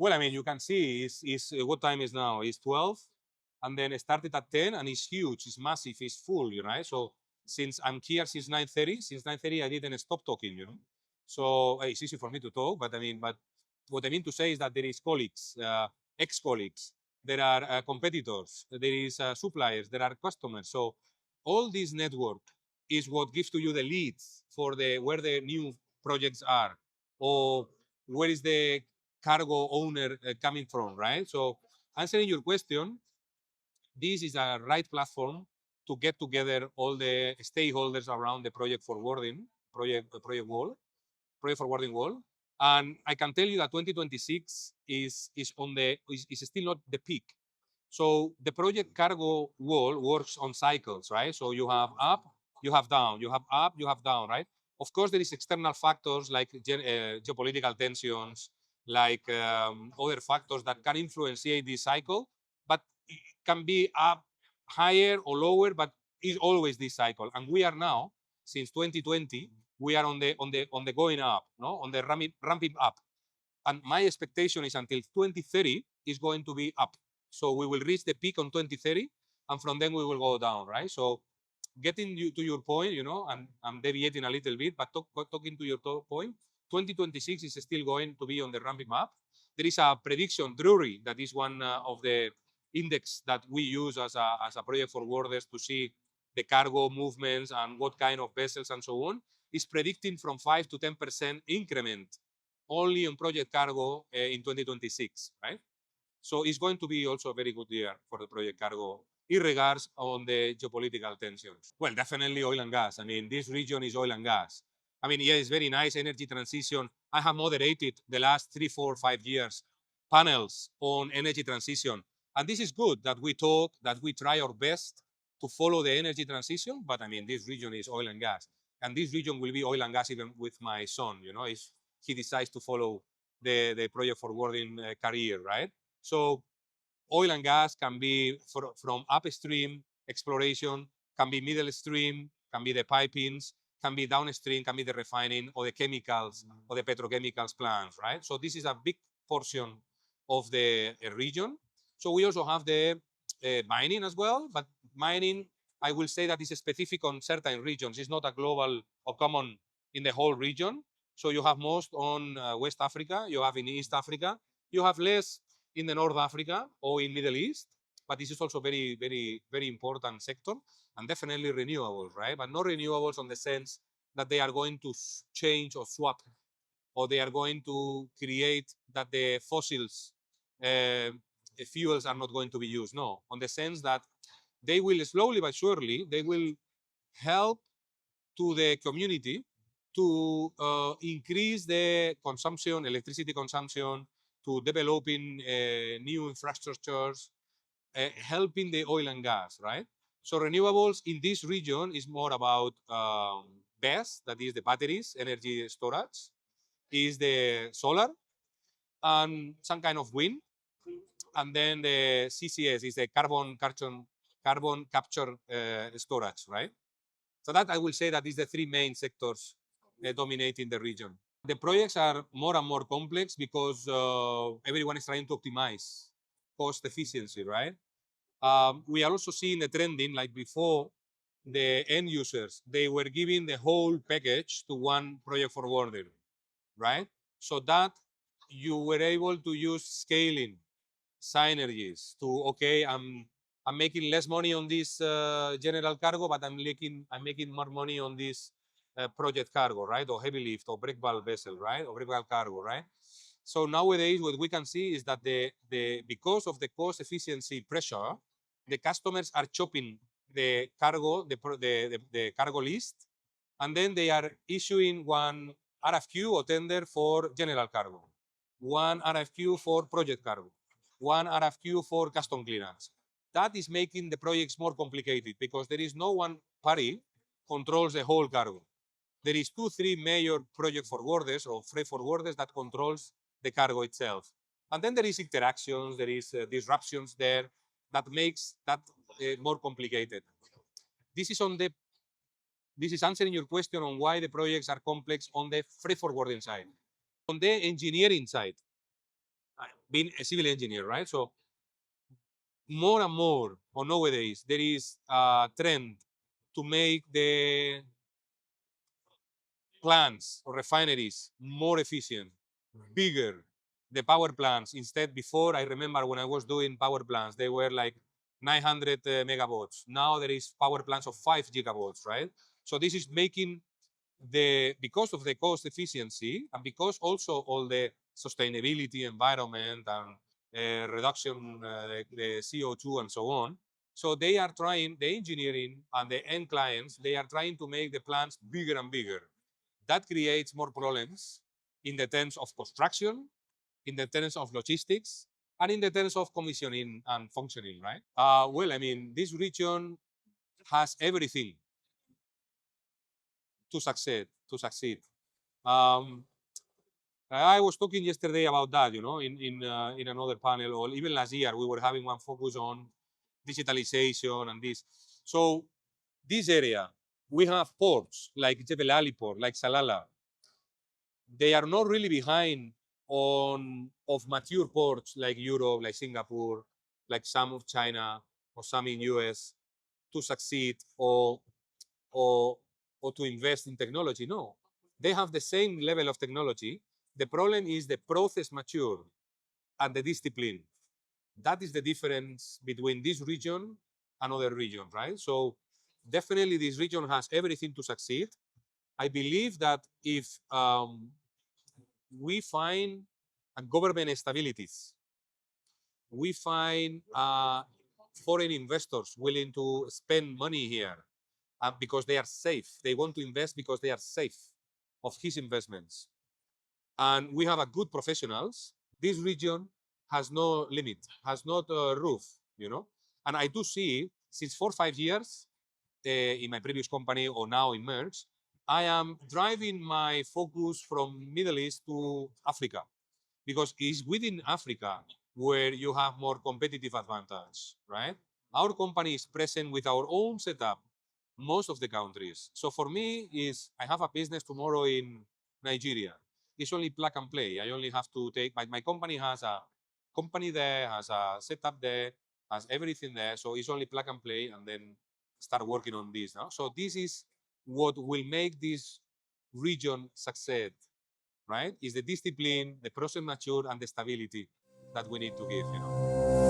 Well, I mean, you can see what time is now? It's 12, and then it started at 10, and it's huge, it's massive, it's full, you know. So since I'm here since 9:30, I didn't stop talking, you know. So it's easy for me to talk, but what I mean to say is that there is colleagues, ex-colleagues, there are competitors, there is suppliers, there are customers. So all this network is what gives to you the leads for where the new projects are, or where is the cargo owner coming from, right? So answering your question, this is a right platform to get together all the stakeholders around the project forwarding, project forwarding wall. And I can tell you that 2026 is still not the peak. So the project cargo wall works on cycles, right? So you have up, you have down, you have up, you have down, right? Of course, there is external factors like geopolitical tensions, like other factors that can influence this cycle, but it can be up higher or lower, but it's always this cycle. And we are now, since 2020, we are on the going up, no, on the ramping up. And my expectation is until 2030 is going to be up. So we will reach the peak on 2030, and from then we will go down, right? So getting to your point, you know, and I'm deviating a little bit, but talking to your point, 2026 is still going to be on the ramping up. There is a prediction, Drury, that is one of the index that we use as a project forwarders to see the cargo movements and what kind of vessels and so on, is predicting from 5 to 10% increment only on project cargo in 2026, right? So it's going to be also a very good year for the project cargo in regards on the geopolitical tensions. Well, definitely oil and gas. I mean, this region is oil and gas. I mean, yeah, it's very nice energy transition. I have moderated the last 3, 4, 5 years panels on energy transition. And this is good that we talk, that we try our best to follow the energy transition. But I mean, this region is oil and gas. And this region will be oil and gas even with my son, you know, if he decides to follow the project forwarding career, right? So oil and gas can be from upstream exploration, can be middle stream, can be the pipings, can be downstream, can be the refining or the chemicals or the petrochemicals plants, right? So this is a big portion of the region. So we also have the mining as well, but mining, I will say that is specific on certain regions. It's not a global or common in the whole region. So you have most on West Africa, you have in East Africa, you have less in the North Africa or in Middle East, but this is also very, very, very important sector, and definitely renewables, right? But not renewables on the sense that they are going to change or swap, or they are going to create that the fossils fuels are not going to be used. No, on the sense that they will slowly but surely, they will help to the community to increase the consumption, electricity consumption, to developing new infrastructures, helping the oil and gas, right? So renewables in this region is more about BESS, that is the batteries, energy storage, is the solar, and some kind of wind, and then the CCS is the carbon capture storage, right? So that I will say that is the three main sectors dominating the region. The projects are more and more complex because everyone is trying to optimize cost efficiency, right? We are also seeing the trending, like before, the end users, they were giving the whole package to one project forwarder, right? So that you were able to use scaling, synergies to, okay, I'm making less money on this general cargo, but I'm making more money on this project cargo, right? Or heavy lift or breakbulk vessel, right? Or breakbulk cargo, right? So nowadays, what we can see is that because of the cost efficiency pressure, the customers are chopping the cargo, the cargo list, and then they are issuing one RFQ or tender for general cargo, one RFQ for project cargo, one RFQ for custom clearance. That is making the projects more complicated because there is no one party controls the whole cargo. There is 2, 3 major project forwarders or freight forwarders that controls the cargo itself. And then there is interactions, there is disruptions there that makes that more complicated. This is answering your question on why the projects are complex on the freight forwarding side. On the engineering side, being a civil engineer, right? So more and more, or nowadays, there is a trend to make the plants or refineries more efficient, bigger. The power plants, instead, before, I remember when I was doing power plants, they were like 900 megawatts. Now there is power plants of 5 gigawatts, right? So this is making because of the cost efficiency and because also all the sustainability, environment, and reduction, the CO2 and so on. So they are trying, the engineering and the end clients, they are trying to make the plants bigger and bigger. That creates more problems in the terms of construction, in the terms of logistics, and in the terms of commissioning and functioning, right? Well, I mean, this region has everything to succeed. Um, I was talking yesterday about that, in another panel, or even last year, we were having one focus on digitalization and this. So this area, we have ports like Jebel Ali Port, like Salalah. They are not really behind of mature ports like Europe, like Singapore, like some of China or some in US to succeed or or to invest in technology. No, they have the same level of technology. The problem is the process mature and the discipline. That is the difference between this region and other regions, right? So definitely this region has everything to succeed. I believe that if we find a government stabilities, we find foreign investors willing to spend money here because they are safe. They want to invest because they are safe of his investments. And we have a good professionals. This region has no limit, has not a roof, And I do see since 4 or 5 years in my previous company or now in Maersk, I am driving my focus from Middle East to Africa because it's within Africa where you have more competitive advantage, right? Our company is present with our own setup most of the countries. So for me is I have a business tomorrow in Nigeria. It's only plug and play. I only have to take my company has a company there, has a setup there, has everything there. So it's only plug and play and then start working on this now. So this is what will make this region succeed, right? Is the discipline, the process mature, and the stability that we need to give.